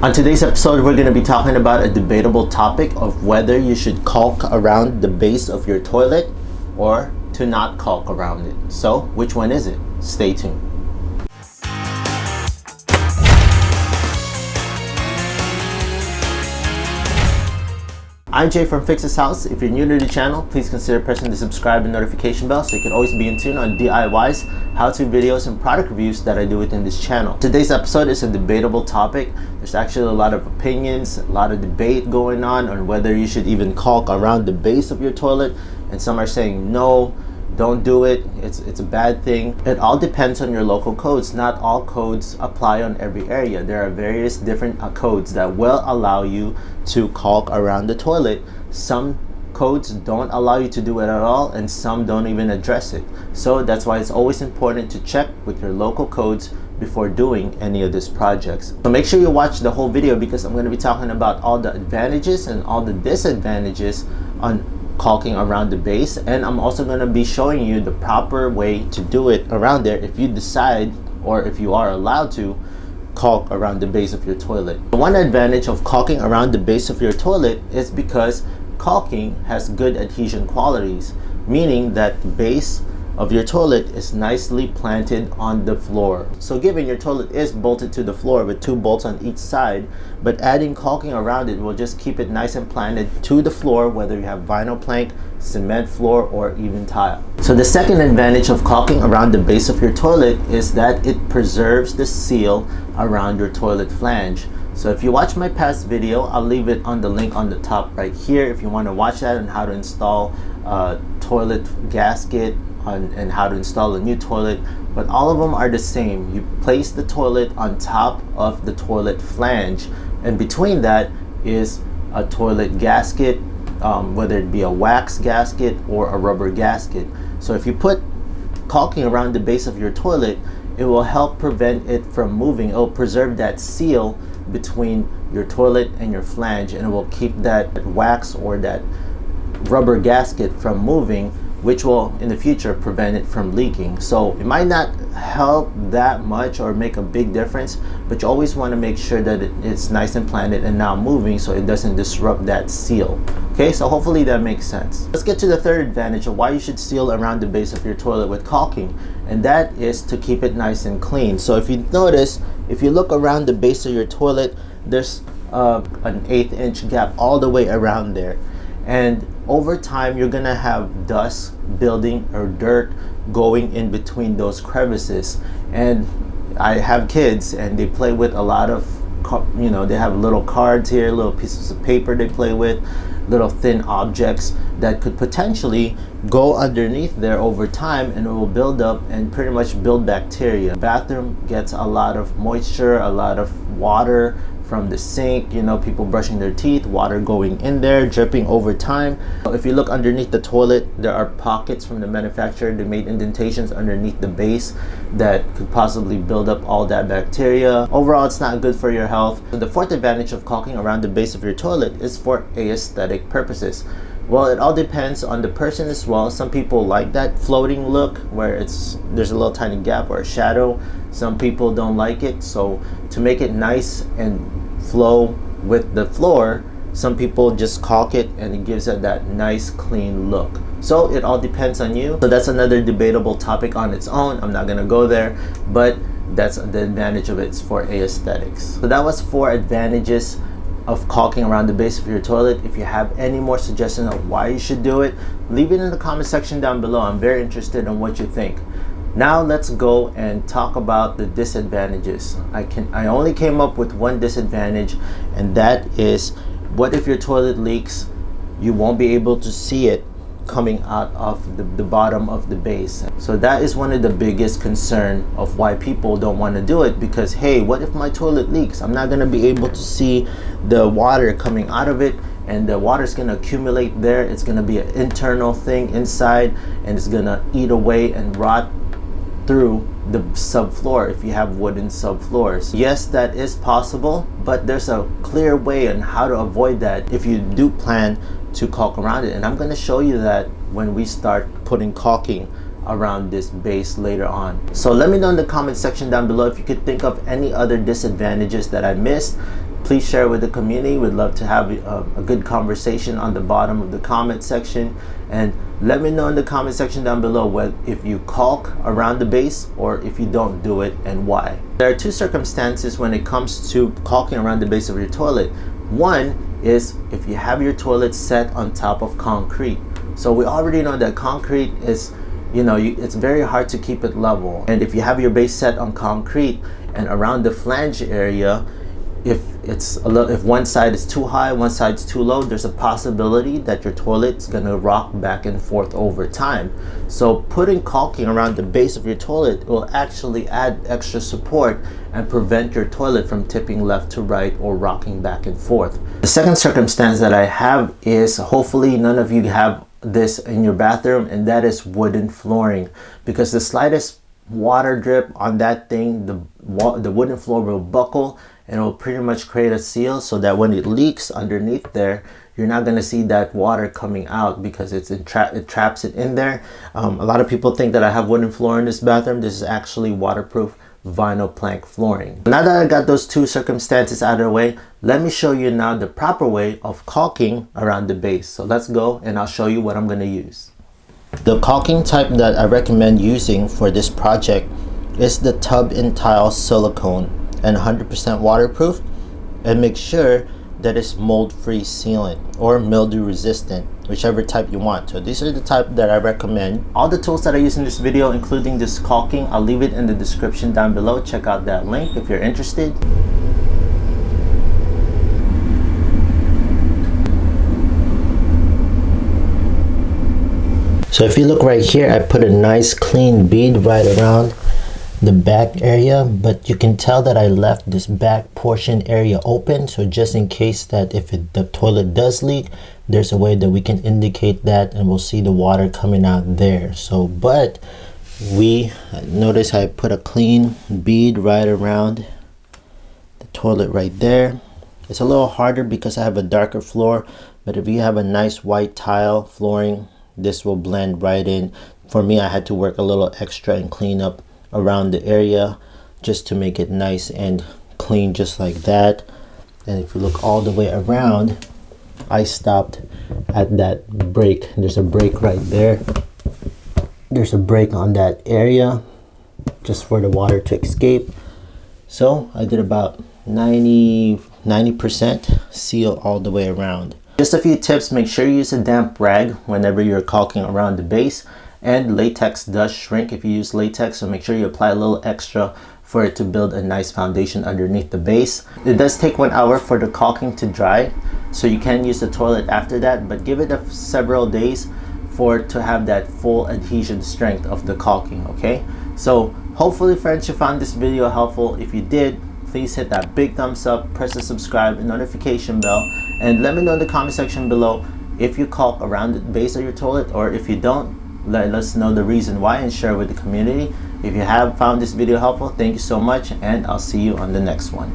On today's episode, we're going to be talking about a debatable topic of whether you should caulk around the base of your toilet or to not caulk around it. So, which one is it? Stay tuned. I'm Jay from Fix This House. If you're new to the channel, please consider pressing the subscribe and notification bell so you can always be in tune on DIYs, how-to videos, and product reviews that I do within this channel. Today's episode is a debatable topic. There's actually a lot of opinions, a lot of debate going on whether you should even caulk around the base of your toilet, and some are saying no, don't do it, it's a bad thing. It all depends on your local codes. Not all codes apply on every area. There are various different codes that will allow you to caulk around the toilet. Some codes don't allow you to do it at all, and some don't even address it. So that's why it's always important to check with your local codes before doing any of these projects. So make sure you watch the whole video because I'm going to be talking about all the advantages and all the disadvantages on caulking around the base, and I'm also going to be showing you the proper way to do it around there if you decide, or if you are allowed to, caulk around the base of your toilet. One advantage of caulking around the base of your toilet is because caulking has good adhesion qualities, meaning that the base of your toilet is nicely planted on the floor. So given your toilet is bolted to the floor with 2 bolts on each side, but adding caulking around it will just keep it nice and planted to the floor, whether you have vinyl plank, cement floor, or even tile. So the second advantage of caulking around the base of your toilet is that it preserves the seal around your toilet flange. So if you watch my past video, I'll leave it on the link on the top right here if you want to watch that, and how to install a toilet gasket and how to install a new toilet. But all of them are the same. You place the toilet on top of the toilet flange, and between that is a toilet gasket, whether it be a wax gasket or a rubber gasket. So if you put caulking around the base of your toilet, it will help prevent it from moving. It will preserve that seal between your toilet and your flange, and it will keep that wax or that rubber gasket from moving, which will in the future prevent it from leaking. So it might not help that much or make a big difference, but you always want to make sure that it's nice and planted and not moving so it doesn't disrupt that seal. Okay, so hopefully that makes sense. Let's get to the third advantage of why you should seal around the base of your toilet with caulking, and that is to keep it nice and clean. So if you notice, if you look around the base of your toilet, there's an 1/8 inch gap all the way around there. And over time, you're gonna have dust building or dirt going in between those crevices. And I have kids and they play with a lot of, they have little cards here, little pieces of paper they play with, little thin objects that could potentially go underneath there over time, and it will build up and pretty much build bacteria. The bathroom gets a lot of moisture, a lot of water from the sink, people brushing their teeth, water going in there, dripping over time. If you look underneath the toilet, there are pockets from the manufacturer. They made indentations underneath the base that could possibly build up all that bacteria. Overall, it's not good for your health. The fourth advantage of caulking around the base of your toilet is for aesthetic purposes. Well, it all depends on the person as well. Some people like that floating look where there's a little tiny gap or a shadow. Some people don't like it. So to make it nice and flow with the floor, some people just caulk it and it gives it that nice clean look. So it all depends on you. So that's another debatable topic on its own. I'm not gonna go there, but that's the advantage of it. It's for aesthetics. So that was 4 advantages of caulking around the base of your toilet. If you have any more suggestions of why you should do it, leave it in the comment section down below. I'm very interested in what you think. Now let's go and talk about the disadvantages. I only came up with one disadvantage, and that is, what if your toilet leaks? You won't be able to see it coming out of the bottom of the base. So that is one of the biggest concern of why people don't want to do it, because hey, what if my toilet leaks? I'm not going to be able to see the water coming out of it, and the water is going to accumulate there. It's going to be an internal thing inside, and it's going to eat away and rot through the subfloor if you have wooden subfloors. Yes, that is possible, but there's a clear way on how to avoid that if you do plan to caulk around it, and I'm going to show you that when we start putting caulking around this base later on. So let me know in the comment section down below if you could think of any other disadvantages that I missed. Please share with the community. We'd love to have a good conversation on the bottom of the comment section, and let me know in the comment section down below if you caulk around the base or if you don't do it, and why. There are two circumstances when it comes to caulking around the base of your toilet. One is if you have your toilet set on top of concrete. So we already know that concrete is, it's very hard to keep it level. And if you have your base set on concrete and around the flange area, if one side is too high, one side is too low, there's a possibility that your toilet's gonna rock back and forth over time. So putting caulking around the base of your toilet will actually add extra support and prevent your toilet from tipping left to right or rocking back and forth. The second circumstance that I have is, hopefully none of you have this in your bathroom, and that is wooden flooring, because the slightest water drip on that thing, the wooden floor will buckle, and it will pretty much create a seal so that when it leaks underneath there, you're not going to see that water coming out because it traps it in there. A lot of people think that I have wooden floor in this bathroom. This is actually waterproof vinyl plank flooring. Now that I got those two circumstances out of the way, let me show you now the proper way of caulking around the base. So let's go and I'll show you what I'm going to use. The caulking type that I recommend using for this project is the tub and tile silicone, and 100% waterproof, and make sure that it's mold-free sealant or mildew resistant, whichever type you want. So these are the type that I recommend. All the tools that I use in this video, including this caulking, I'll leave it in the description down below. Check out that link if you're interested. So if you look right here, I put a nice clean bead right around the back area, but you can tell that I left this back portion area open, so just in case that if the toilet does leak, there's a way that we can indicate that, and we'll see the water coming out there. So but we notice I put a clean bead right around the toilet right there. It's a little harder because I have a darker floor, but if you have a nice white tile flooring, this will blend right in. For me, I had to work a little extra and clean up around the area just to make it nice and clean, just like that. And if you look all the way around, I stopped at that break. There's a break right there. There's a break on that area just for the water to escape. So I did about 90% seal all the way around. Just a few tips: make sure you use a damp rag whenever you're caulking around the base. And latex does shrink if you use latex, so make sure you apply a little extra for it to build a nice foundation underneath the base. It does take 1 hour for the caulking to dry, so you can use the toilet after that, but give it several days for it to have that full adhesion strength of the caulking, okay? So hopefully, friends, you found this video helpful. If you did, please hit that big thumbs up, press the subscribe and notification bell, and let me know in the comment section below if you caulk around the base of your toilet, or if you don't, let us know the reason why and share with the community. If you have found this video helpful, thank you so much, and I'll see you on the next one.